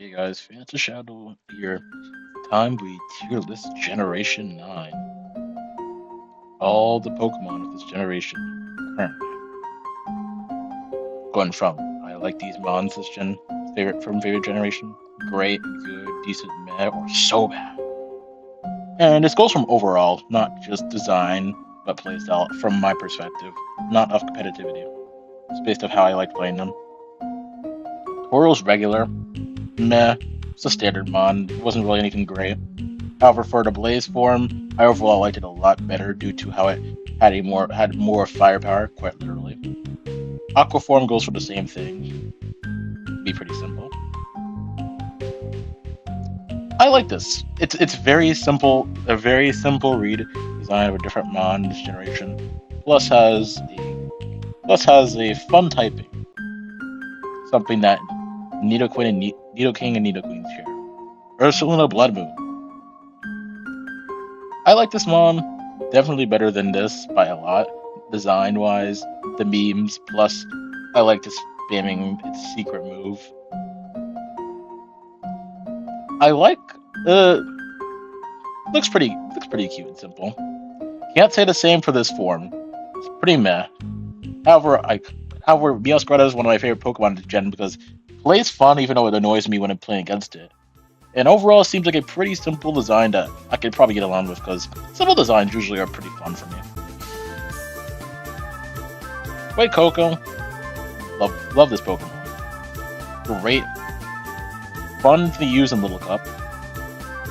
Hey guys, FantasShadow here. Time we tier list Generation 9. All the Pokemon of this generation currently. Going from I like these mons this gen favorite generation, great, good, decent, meh, or so bad. And this goes from overall, not just design, but playstyle from my perspective, not of competitivity. It's based off how I like playing them. Toro's regular, meh, it's a standard mon, it wasn't really anything great. However, for the Blaze form, I overall liked it a lot better due to how it had more firepower, quite literally. Aqua form goes for the same thing. Be pretty simple. I like this. It's very simple, a very simple read design of a different mon this generation. Plus has a fun typing, something that Nidoking and Nidoqueen share. Ursulina Blood Moon. I like this mon. Definitely better than this by a lot. Design wise, the memes, plus I like just spamming its secret move. I like looks pretty cute and simple. Can't say the same for this form. It's pretty meh. However, Meowscarada is one of my favorite Pokemon to gen because it plays fun even though it annoys me when I'm playing against it. And overall, it seems like a pretty simple design that I could probably get along with because simple designs usually are pretty fun for me. White Coco, love this Pokemon. Great, fun to use in Little Cup.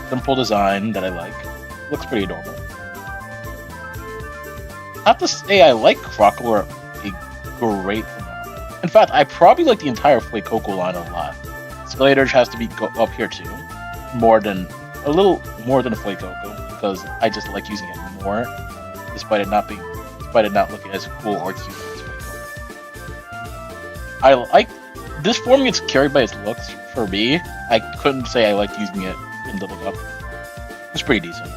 Simple design that I like. Looks pretty adorable. I have to say, I like Crocodile a great amount. In fact, I probably like the entire White Coco line a lot. Skeletor has to be up here too. A little more than a Flake Coco because I just like using it more, despite it not looking as cool or cute as Flake Coco. I like this form gets carried by its looks for me. I couldn't say I liked using it in Double Cup. It's pretty decent.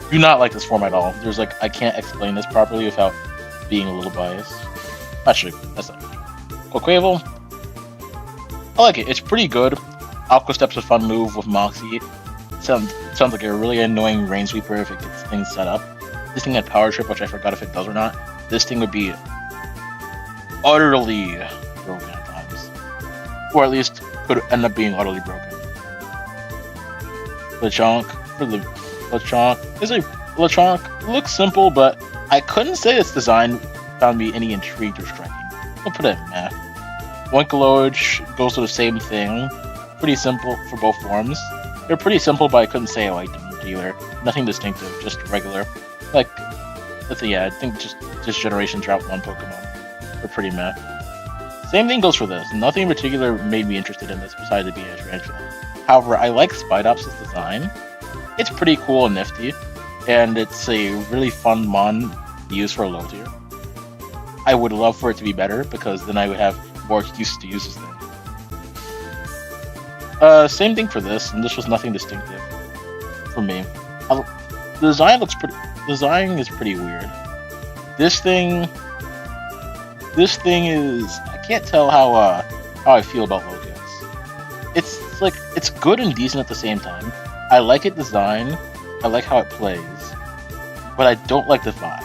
Do not like this form at all. I can't explain this properly without being a little biased. Actually, that's not true. Quaquaval, I like it. It's pretty good. Aqua Step's a fun move with Moxie. Sounds like a really annoying Rain Sweeper if it gets things set up. This thing had Power Trip, which I forgot if it does or not. This thing would be utterly broken at times. Or at least could end up being utterly broken. Lechonk looks simple, but I couldn't say its design found me any intrigued or striking. I'll put it in meh. Winklologe goes to the same thing. Pretty simple for both forms. They're pretty simple, but I couldn't say I liked them either. Nothing distinctive, just regular. I think just this generation Drought 1 Pokemon. They're pretty meh. Same thing goes for this. Nothing in particular made me interested in this besides it being a tarantula. However, I like Spidops' design. It's pretty cool and nifty, and it's a really fun mon to use for a low tier. I would love for it to be better because then I would have more excuse to use this thing. Same thing for this, and this was nothing distinctive for me. The design is pretty weird. This thing is, I can't tell how I feel about Logan. It's good and decent at the same time. I like it design, I like how it plays, but I don't like the vibes.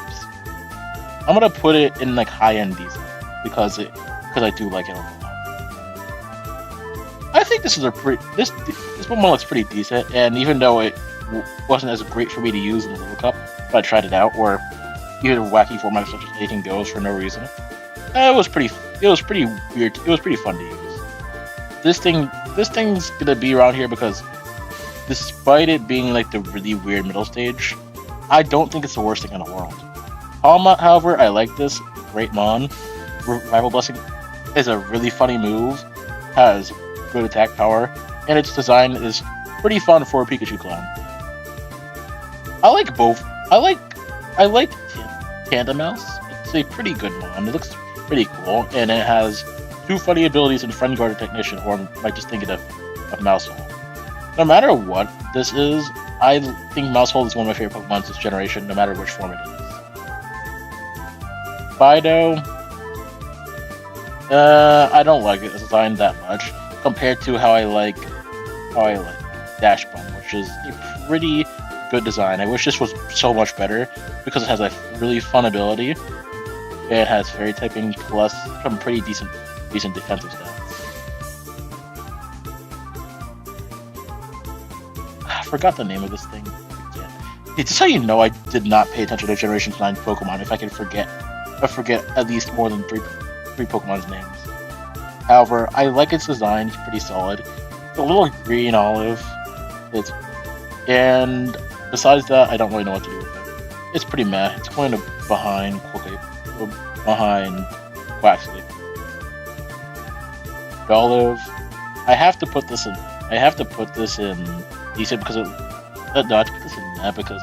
I'm gonna put it in high-end decent because I do like it a lot. I think this one looks pretty decent, and even though it wasn't as great for me to use in the Little Cup, but I tried it out, or even wacky formats such as Anything Goes for no reason. It was pretty weird. It was pretty fun to use. This thing's gonna be around here because, despite it being the really weird middle stage, I don't think it's the worst thing in the world. However, I like this. Great Mon. Rival Blessing is a really funny move, has good attack power, and its design is pretty fun for a Pikachu clone. I like both. I like Tandem Mouse. It's a pretty good Mon. It looks pretty cool, and it has two funny abilities in Friend Guard and Technician, or I might just think of Mousehole. No matter what this is, I think Mousehole is one of my favorite Pokemon this generation, no matter which form it is. Fido, I don't like it as designed that much. compared to how I like Dash Bomb, which is a pretty good design. I wish this was so much better because it has a really fun ability. It has fairy typing plus some pretty decent defensive stats. I forgot the name of this thing. It's just how you know I did not pay attention to Generation 9 Pokemon if I can forget at least more than three Pokemon's names. However, I like its design, it's pretty solid. It's a little green olive. And besides that, I don't really know what to do with it. It's pretty meh. It's going to behind Quaxley. Olive. I have to put this in decent because I have to put this in meh because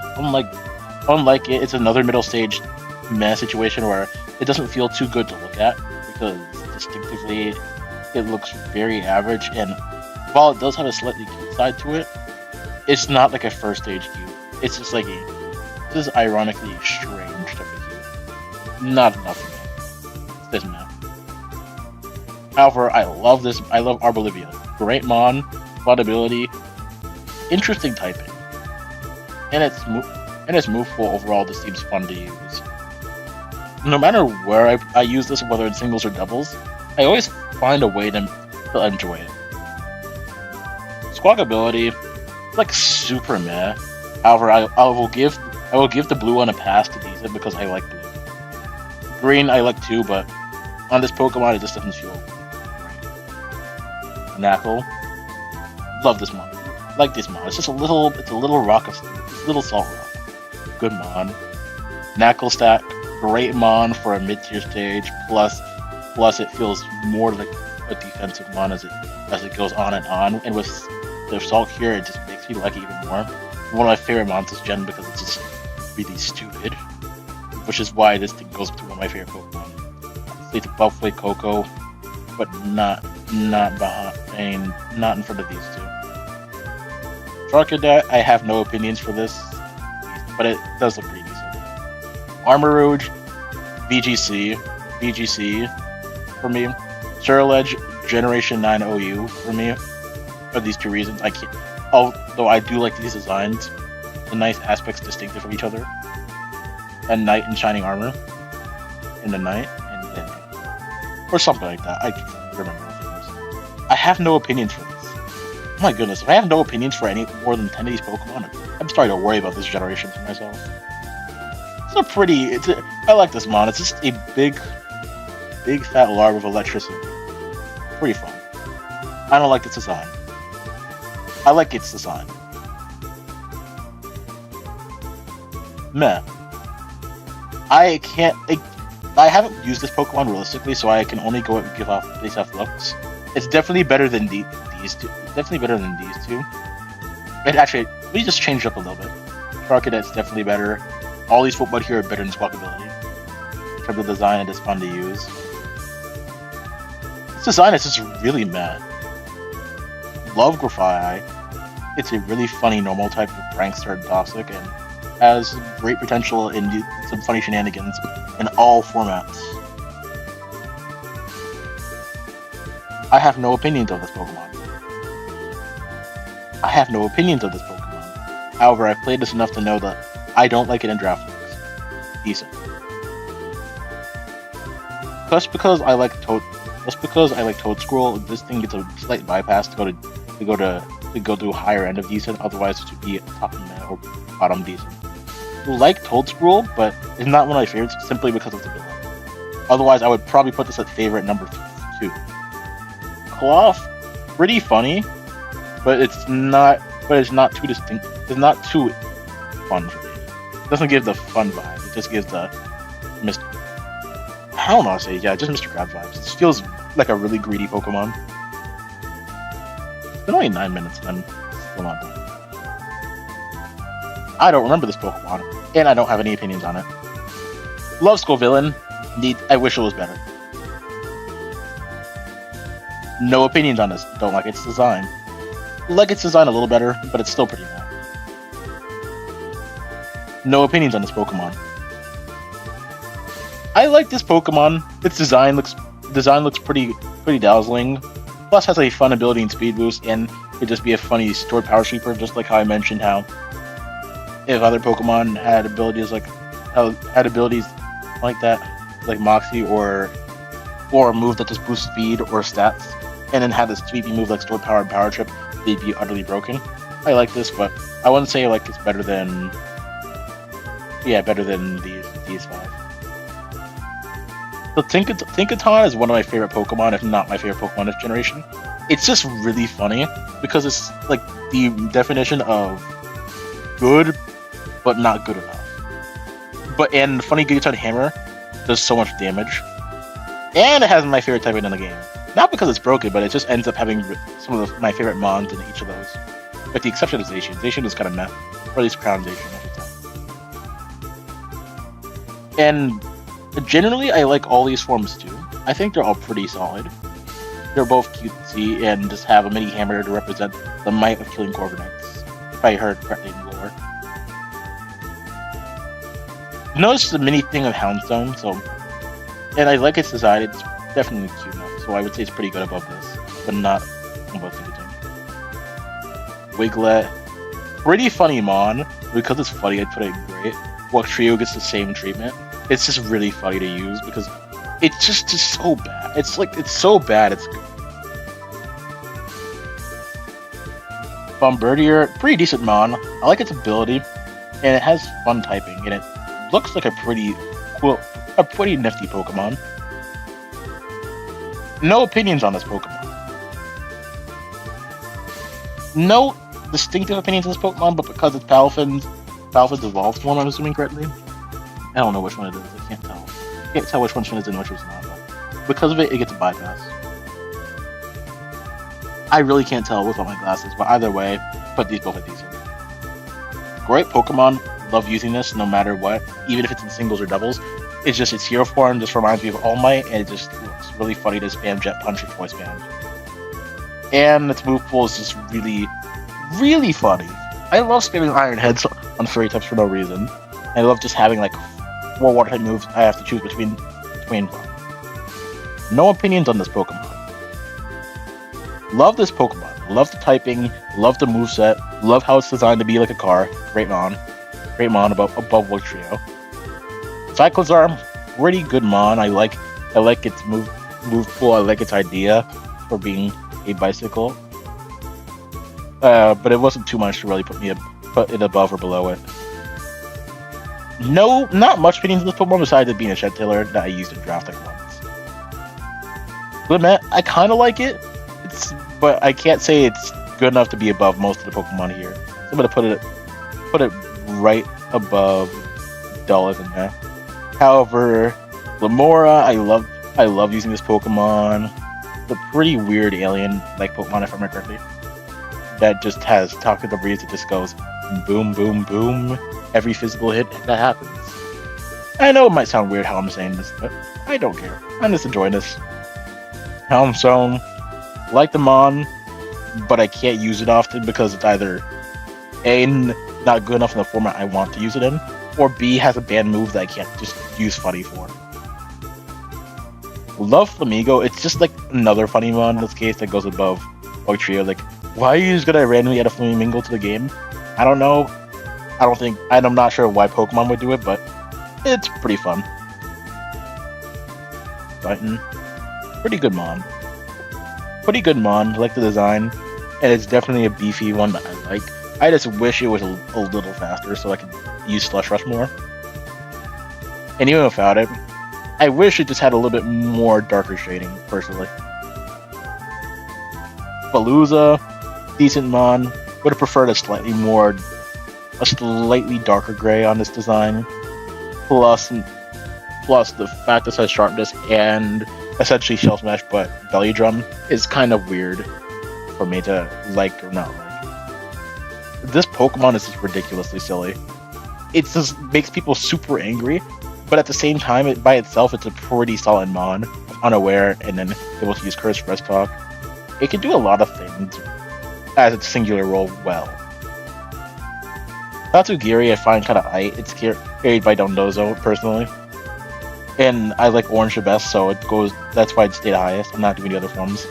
unlike it, it's another middle stage meh situation where it doesn't feel too good to look at because distinctively it looks very average, and while it does have a slightly cute side to it, it's not like a first stage cute. It's just like this is ironically strange type of cute. Not enough for me. It's this meh. However, I love Arbolivia. Great mon, fun ability, interesting typing, and its move pool overall just seems fun to use. No matter where I use this, whether it's singles or doubles, I always find a way to enjoy it. Squawk ability, like super meh. However, I will give the blue one a pass to decent because I like blue. Green I like too, but on this Pokemon it just doesn't feel great. Knackle, love this mon. Like this mon. It's just a little rock of little salt rock. Good mon. Knackle stat, great mon for a mid-tier stage. Plus it feels more like a defensive mon as it goes on, and with the salt here, it just makes me like it even more. One of my favorite mons this gen because it's just really stupid, which is why this thing goes to one of my favorite Pokemon. It's Buffalo Coco, but not behind, not in front of these two. Charcadet, I have no opinions for this, but it does look pretty decent. Armarouge, VGC for me. Surledge, Generation 9 OU for me. For these two reasons, although I do like these designs, the nice aspects distinctive from each other. And Knight and Shining Armor. In the Knight and then, or something like that. I can't remember what it was. I have no opinions for this. Oh my goodness, if I have no opinions for any more than 10 of these Pokemon, I'm starting to worry about this generation for myself. I like this mon. It's just a big fat larva of electricity. Pretty fun. I don't like its design. I like its design. Meh. I haven't used this Pokemon realistically, so I can only go give off based off looks. It's definitely better than these two. And actually, we just changed up a little bit. Charcadet's definitely better. All these Pokemon here are better than Squawkability. In terms of design, it is fun to use. This design is just really meh. Love Grafai. It's a really funny normal type of prankster and toxic, and has great potential in some funny shenanigans in all formats. I have no opinions of this Pokemon. However, I've played this enough to know that I don't like it in draft leagues. Decent. Just because I like Toadscroll, this thing gets a slight bypass to go to higher end of decent. Otherwise, it would be top mid or bottom decent. I like Toadscroll, but it's not one of my favorites simply because of the ability. Otherwise, I would probably put this at favorite number 2. Cloth, pretty funny, but it's not too distinct. It's not too fun for me. It doesn't give the fun vibe. It just gives the Mr. I don't know how to say it. Yeah, just Mr. Crab vibes. It just feels like a really greedy Pokemon. It's been only 9 minutes, and I'm still not done. I don't remember this Pokemon, and I don't have any opinions on it. Love Scovillain. I wish it was better. No opinions on this. Don't like its design. Like its design a little better, but it's still pretty bad. No opinions on this Pokemon. I like this Pokemon. Its design looks pretty dazzling. Plus has a fun ability and speed boost, and could just be a funny stored power sweeper, just like how I mentioned how if other Pokemon had abilities like that, like Moxie or a move that just boosts speed or stats, and then had this sweeping move like stored power and power trip, they'd be utterly broken. I like this, but I wouldn't say like it's better than these five. So Tinkaton is one of my favorite Pokemon, if not my favorite Pokemon this generation. It's just really funny because it's like the definition of good, but not good enough. And funny Gigaton Hammer does so much damage, and it has my favorite typing in the game. Not because it's broken, but it just ends up having some of my favorite mons in each of those. With the exception of Zacian. Zacian is kind of meh, or at least Crown Zacian, I should say. And generally, I like all these forms too. I think they're all pretty solid. They're both cutesy and just have a mini hammer to represent the might of killing Corviknights, if I heard correctly in the lore. Notice the mini thing of Houndstone, and I like its design. It's definitely cute enough, so I would say it's pretty good above this, but not above Tinkaton. Wiglet, pretty funny mon. Because it's funny, I'd put it great. While Trio gets the same treatment. It's just really funny to use because it's just so bad. It's so bad. It's good. Bombardier, pretty decent mon. I like its ability, and it has fun typing, and it looks like a pretty nifty Pokemon. No opinions on this Pokemon. No distinctive opinions on this Pokemon, but because it's Palfin's evolved form, I'm assuming correctly. I don't know which one it is. I can't tell. I can't tell which one's finished and which one's not. But because of it, it gets a bypass. I really can't tell without my glasses, but either way, put these both at decent. Great Pokemon. Love using this no matter what, even if it's in singles or doubles. It's just its hero form just reminds me of All Might, and it just looks really funny to spam Jet Punch with voice band. And its move pool is just really, really funny. I love spamming Iron Heads on fairy types for no reason. I love just having like 4 water type moves I have to choose between. No opinions on this Pokemon. Love this Pokemon. Love the typing. Love the moveset. Love how it's designed to be like a car. Great mon above Trio. Cyclizar, pretty good mon. I like its move pool. I like its idea for being a bicycle. But it wasn't too much to really put it above or below it. No, not much opinions on this Pokemon besides it being a Shed-Tailor that I used in draft like once. But admit, I kind of like it. But I can't say it's good enough to be above most of the Pokemon here. So I'm gonna put it right above Dullith in there. However, Lamora, I love using this Pokemon. It's a pretty weird alien-like Pokemon, if I remember correctly. That just has Talk to the Breeze that just goes boom, boom, boom. Every physical hit that happens. I know it might sound weird how I'm saying this, but I don't care. I'm just enjoying this. Houndstone, like the mon, but I can't use it often because it's either A, not good enough in the format I want to use it in, or B, has a banned move that I can't just use funny for. Love Flamigo, it's just like another funny mon in this case that goes above Bug Trio. Like, why are you just gonna randomly add a Flamingo to the game? I don't know. I'm not sure why Pokemon would do it, but it's pretty fun. Titan, pretty good mon. I like the design, and it's definitely a beefy one that I like. I just wish it was a little faster so I could use Slush Rush more. And even without it, I wish it just had a little bit more darker shading, personally. Palooza, decent mon. Would have preferred a slightly darker gray on this design. Plus the fact that it has sharpness and essentially Shell Smash but Belly Drum is kind of weird for me to like or not like. This Pokemon is just ridiculously silly. It just makes people super angry, but at the same time, by itself, it's a pretty solid mon. Unaware and then able to use Curse Rest Talk. It can do a lot of things as its singular role well. Tatsugiri I find kind of aight. It's carried by Dondozo, personally. And I like Orange the best, so that's why it stayed the highest. I'm not doing the other forms.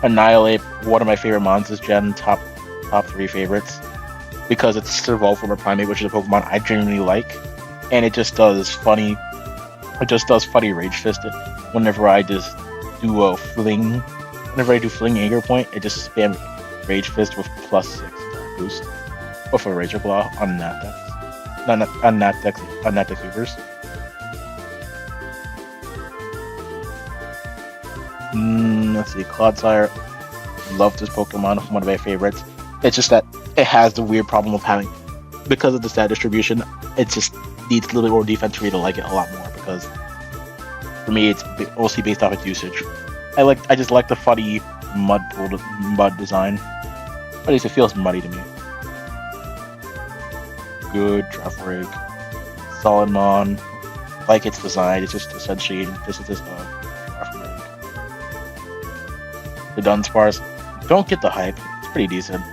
Annihilate, one of my favorite monsters, Gen, top 3 favorites. Because it's Survival from a Primate, which is a Pokemon I genuinely like. And it just does funny Rage Fist whenever I just do a fling. Whenever I do fling Anger Point, it just spam Rage Fist with +6 boost. With a Razor Claw on Napdex. On Napdex Weavers. Let's see, Clodsire. Love this Pokemon, one of my favorites. It's just that it has the weird problem of having, because of the stat distribution, it just needs a little bit more defense for me to like it a lot more, because for me it's mostly based off its usage. I just like the funny mud design. At least it feels muddy to me. Good Draft Rig. Solidmon. Like its design, it's just essentially this is just Draft Rig. The Dunsparce. Don't get the hype. It's pretty decent.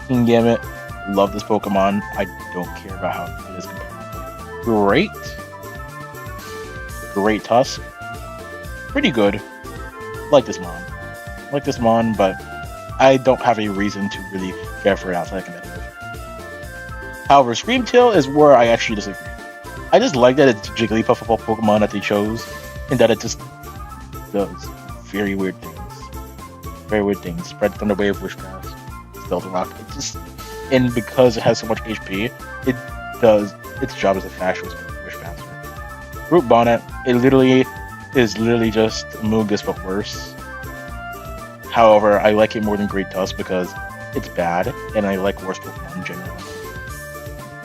Kingambit. Love this Pokemon. I don't care about how it is competitive. Great Tusk. Pretty good. Like this Mon, but I don't have a reason to really care for it outside competitive. However, Screamtail is where I actually disagree. I just like that it's Jigglypuff of all Pokemon that they chose, and that it just does very weird things. Spread Thunder Wave, Wishcraft, Stealth Rock. It just, and because it has so much HP, it does its job as a fast Wishcaster. Root Bonnet, it is literally just Amoonguss but worse. However, I like it more than Great Tusk because it's bad, and I like worse Pokemon in general.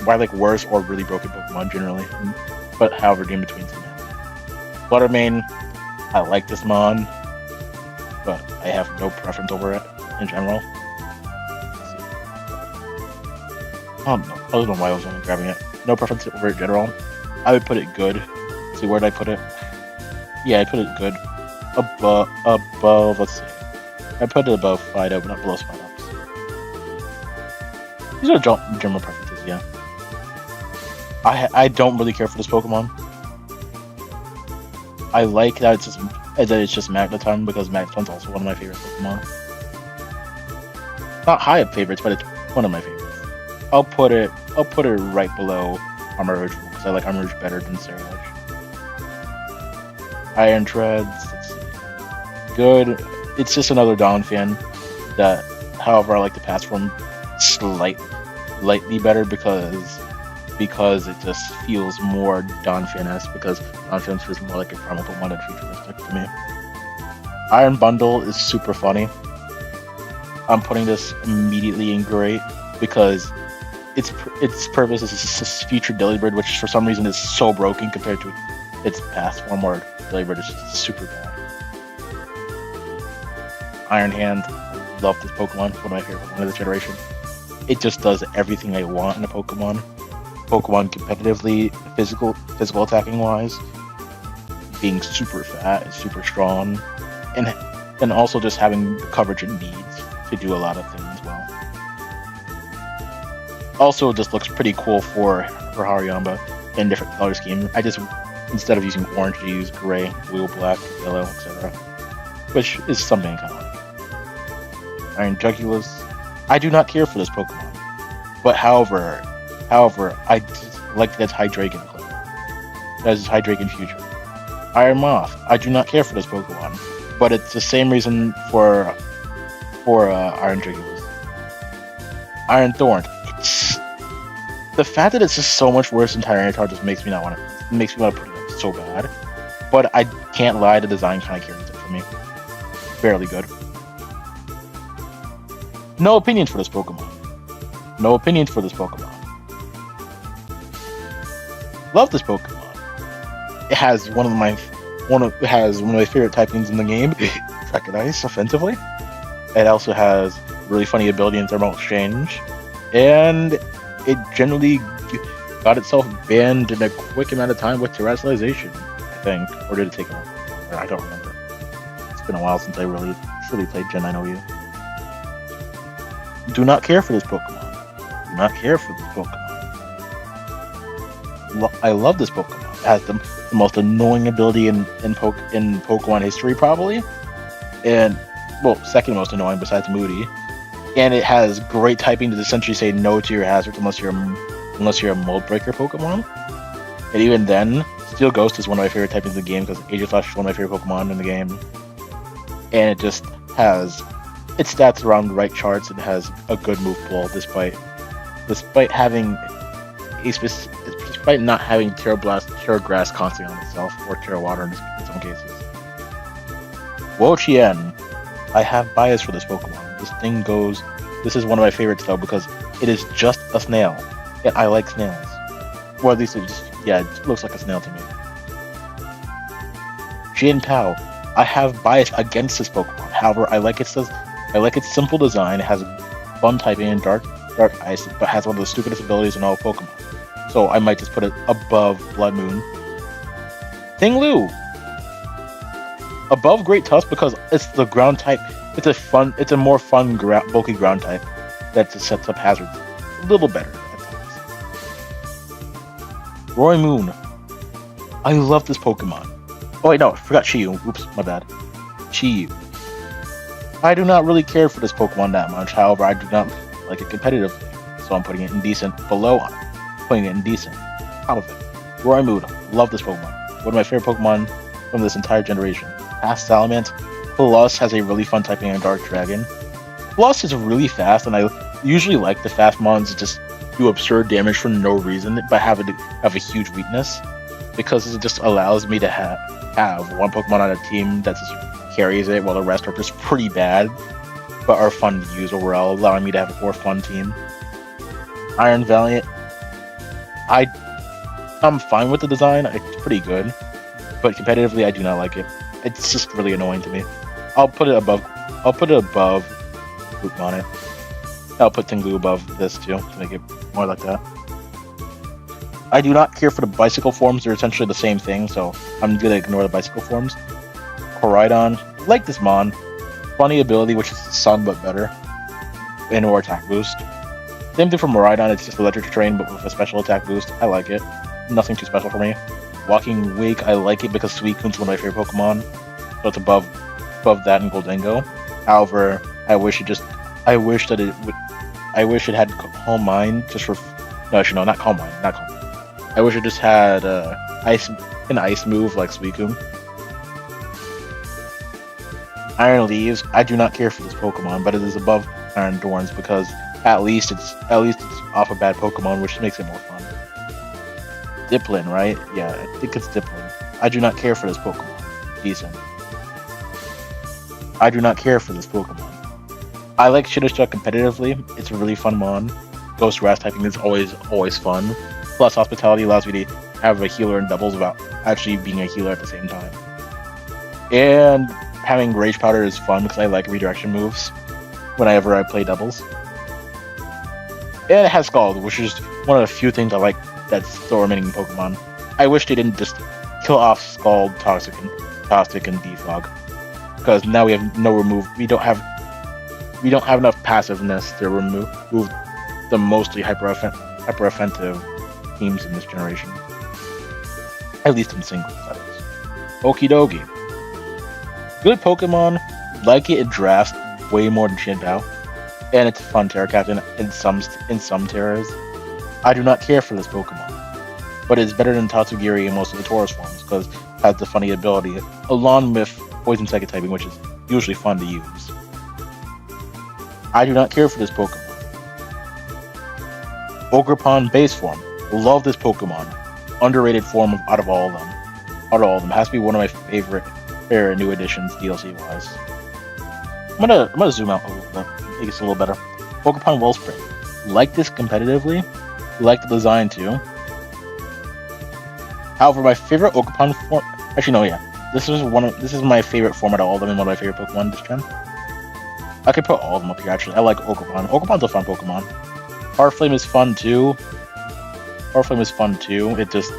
I like worse or really broken Pokemon generally, but however, in between. Buttermane, I like this Mon, but I have no preference over it in general. I don't know why I was only grabbing it. No preference over it in general. I would put it good. Let's see, where did I put it? Yeah, I put it good. Above, let's see. I put it above Fido, but not below Spidops. These are general preferences, yeah. I don't really care for this Pokemon. I like that it's just Magneton, because Magneton's also one of my favorite Pokemon. Not high up favorites, but it's one of my favorites. I'll put it right below Armor Rouge because I like Armor Rouge better than Ceruledge. Iron Treads, good. It's just another Donphan that, however, I like the pass form slightly better because it just feels more Donphan-esque, because Donphan feels more like a primal Pokemon and futuristic to me. Iron Bundle is super funny. I'm putting this immediately in gray because its purpose is future Delibird, which for some reason is so broken compared to its past form, where Delibird is just super bad. Iron Hand, love this Pokemon, one of my favorite Pokemon of this generation. It just does everything I want in a Pokemon. Competitively, physical attacking wise, being super fat, super strong, and also just having the coverage it needs to do a lot of things well. Also, it just looks pretty cool for Hariyama in different color scheme. I just, instead of using orange, I use gray, blue, black, yellow, etc. Which is something I kind of like. Iron Jugulis. I do not care for this Pokemon, but however, I just like that it's Hydreigon Club. That is Hydreigon Future. Iron Moth. I do not care for this Pokemon, but it's the same reason for Iron Jugulis. Iron Thorn. It's the fact that it's just so much worse than Tyranitar just makes me want to put it up so bad. But I can't lie, the design kind of carries it for me. Fairly good. No opinions for this Pokemon. Love this Pokemon. It has one of my favorite typings in the game, Dragon Ice, offensively. It also has really funny ability in Thermal Exchange, and it generally got itself banned in a quick amount of time with Terrestrialization, I think, or did it take a while? I don't remember. It's been a while since I really played Gen 9OU. Do not care for this Pokemon. I love this Pokemon. It has the most annoying ability in Pokemon history, probably. and well, second most annoying besides Moody. And it has great typing to essentially say no to your hazards unless you're a mold breaker Pokemon. And even then, Steel Ghost is one of my favorite typings in the game because Aegislash is one of my favorite Pokemon in the game. And it just has its stats around the right charts. It has a good move pool despite having despite not having Terra Blast, Terra Grass constantly on itself, or Terra Water in some cases. Wo-Chien. I have bias for this Pokemon. This is one of my favorites though because it is just a snail. And I like snails. Or at least it looks like a snail to me. Jin Pao. I have bias against this Pokemon. However, I like its simple design. It has fun typing in Dark Ice, but has one of the stupidest abilities in all Pokemon. So I might just put it above Blood Moon. Ting-Lu. Above Great Tusk because it's the ground type. It's a more fun bulky ground type that sets up hazards a little better at times. Roy Moon. I love this Pokemon. Oh wait, no, I forgot Chi-Yu. Oops, my bad. Chi-Yu. I do not really care for this Pokemon that much. However, I do not like it competitively, so I'm putting it in decent. Putting it in decent. Out of it. Roy Moon. Love this Pokemon. One of my favorite Pokemon from this entire generation. Past Salamence. Plus has a really fun typing on Dark Dragon. Plus is really fast, and I usually like the fast mons that just do absurd damage for no reason, but have a huge weakness, because it just allows me to have one Pokemon on a team that just carries it, while the rest are just pretty bad, but are fun to use overall, allowing me to have a more fun team. Iron Valiant. I'm fine with the design. It's pretty good, but competitively, I do not like it. It's just really annoying to me. I'll put it above Groupon. I'll put Ting-Lu above this too to make it more like that. I do not care for the bicycle forms. They're essentially the same thing, so I'm gonna ignore the bicycle forms. Koraidon, like this Mon. Funny ability, which is Sun but better, and or attack boost. Same thing for Miraidon. It's just electric terrain but with a special attack boost. I like it. Nothing too special for me. Walking Wake, I like it because Suicune's one of my favorite Pokemon, so it's above that in Goldengo. However, I wish it had Calm Mind just for not Calm Mind. I wish it just had an ice move like Suicune. Iron Leaves, I do not care for this Pokemon, but it is above Iron Thorns because at least it's off a bad Pokemon, which makes it more fun. Dipplin, right? Yeah, I think it's Dipplin. I do not care for this Pokemon. Decent. I do not care for this Pokemon. I like Shitterstruck competitively. It's a really fun mon. Ghost Grass typing is always fun. Plus, Hospitality allows me to have a healer in doubles without actually being a healer at the same time. And having Rage Powder is fun because I like redirection moves whenever I play doubles. And it has Scald, which is one of the few things I like that's still remaining in Pokemon. I wish they didn't just kill off Scald, Toxic, and Defog, because now we have no remove. We don't have enough passiveness to remove the mostly hyper offensive teams in this generation. At least in singles, that is. Okie dokie. Good Pokemon. Like it in drafts way more than Shinpao. And it's a fun Terra Captain in some Terras. I do not care for this Pokemon, but it's better than Tatsugiri in most of the Tauros forms because it has the funny ability, along with Poison Psychic typing, which is usually fun to use. I do not care for this Pokemon. Ogerpon base form. Love this Pokemon. Underrated form out of all of them. Has to be one of my favorite new additions DLC wise. I'm gonna zoom out a little bit. Make it a little better. Pokemon Wellspring. Like this competitively. Like the design too. However, my favorite Ogerpon form. Actually, no, yeah. This is my favorite form out of all of them and one of my favorite Pokemon this gen. I could put all of them up here actually. I like Ogerpon. Ogerpon's a fun Pokemon. Heartflame is fun too. It just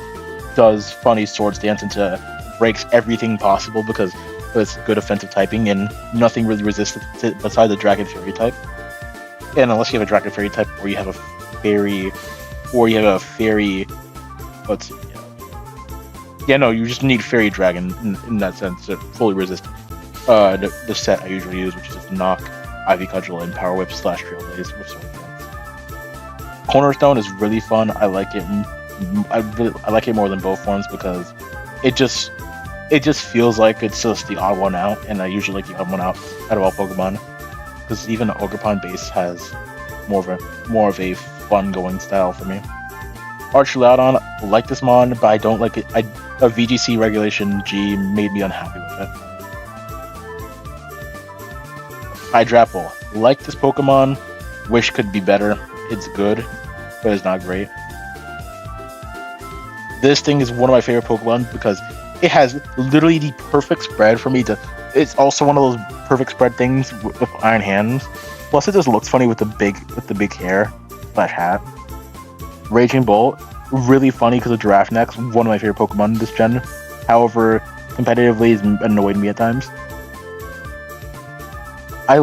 does funny sword stance into breaks everything possible because it's good offensive typing and nothing really resists it besides the Dragon Fairy type. And unless you have a Dragon Fairy type or you have a Fairy you just need Fairy Dragon in that sense to fully resist it. the set I usually use, which is just Knock, Ivy Cudgel, and Power Whip / Trailblaze with Sword Dance. Cornerstone is really fun. I like it. I like it more than both forms because it just feels like it's just the odd one out, and I usually like the odd one out of all Pokemon because even Ogerpon base has more of a fun going style for me. Archulodon, like this mon, but I don't like it. A VGC regulation G made me unhappy with it. Hydrapple, like this Pokemon, wish could be better. It's good, but it's not great. This thing is one of my favorite Pokemon because it has literally the perfect spread for me to. It's also one of those perfect spread things with Iron Hands. Plus, it just looks funny with the big hair / hat. Raging Bolt, really funny because of Giraffe Necks, one of my favorite Pokemon this gen. However, competitively, it's annoyed me at times. I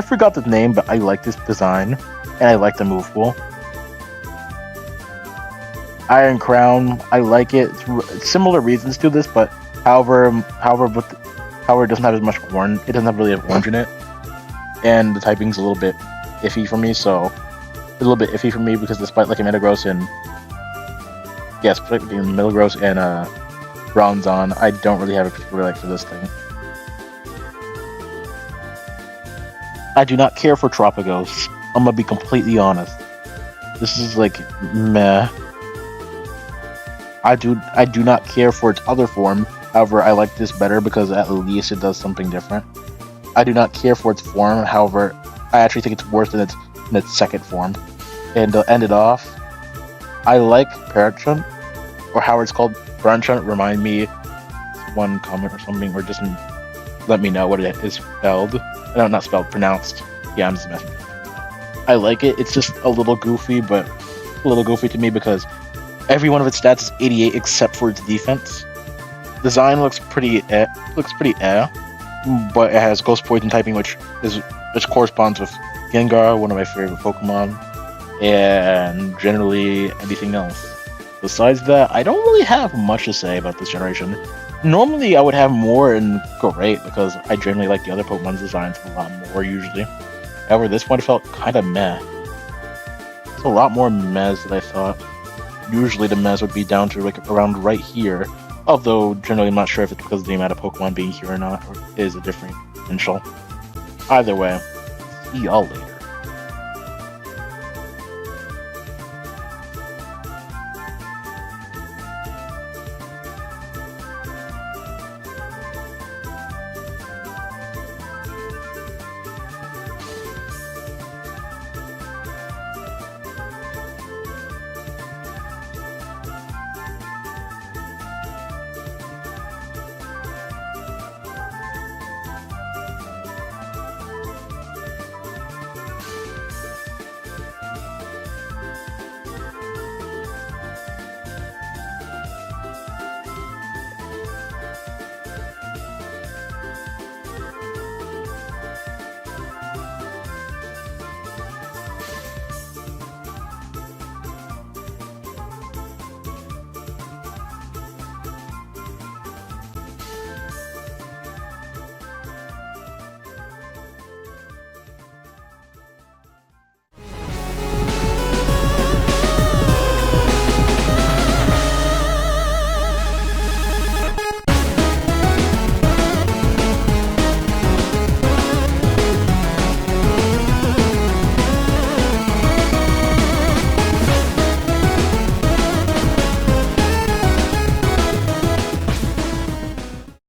forgot the name, but I like this design, and I like the move pool. Iron Crown, I like it. It's similar reasons to this, but however, it doesn't have as much orange. It doesn't really have orange in it, and the typing's a little bit iffy for me. Because despite liking Metagross and Bronzong, I don't really have a particular like for this thing. I do not care for Tropicos. I'm gonna be completely honest. This is like meh. I do not care for its other form. However, I like this better because at least it does something different. I do not care for its form. However, I actually think it's worse than its second form. And to end it off, I like Parachunt, or how it's called. Parachunt, remind me one comment or something, or just let me know what it is spelled. No, not spelled, pronounced. Yeah, I'm just messing. I like it. It's just a little goofy, but a little goofy to me because every one of its stats is 88 except for its defense. Design looks pretty but it has Ghost Poison typing, which corresponds with Gengar, one of my favorite Pokemon, and generally anything else. Besides that, I don't really have much to say about this generation. Normally, I would have more and great because I generally like the other Pokemon's designs a lot more usually. However, this one felt kind of meh. It's a lot more meh than I thought. Usually the meh would be down to like around right here. Although, generally I'm not sure if it's because of the amount of Pokemon being here or not, or is a different potential. Either way, see y'all later.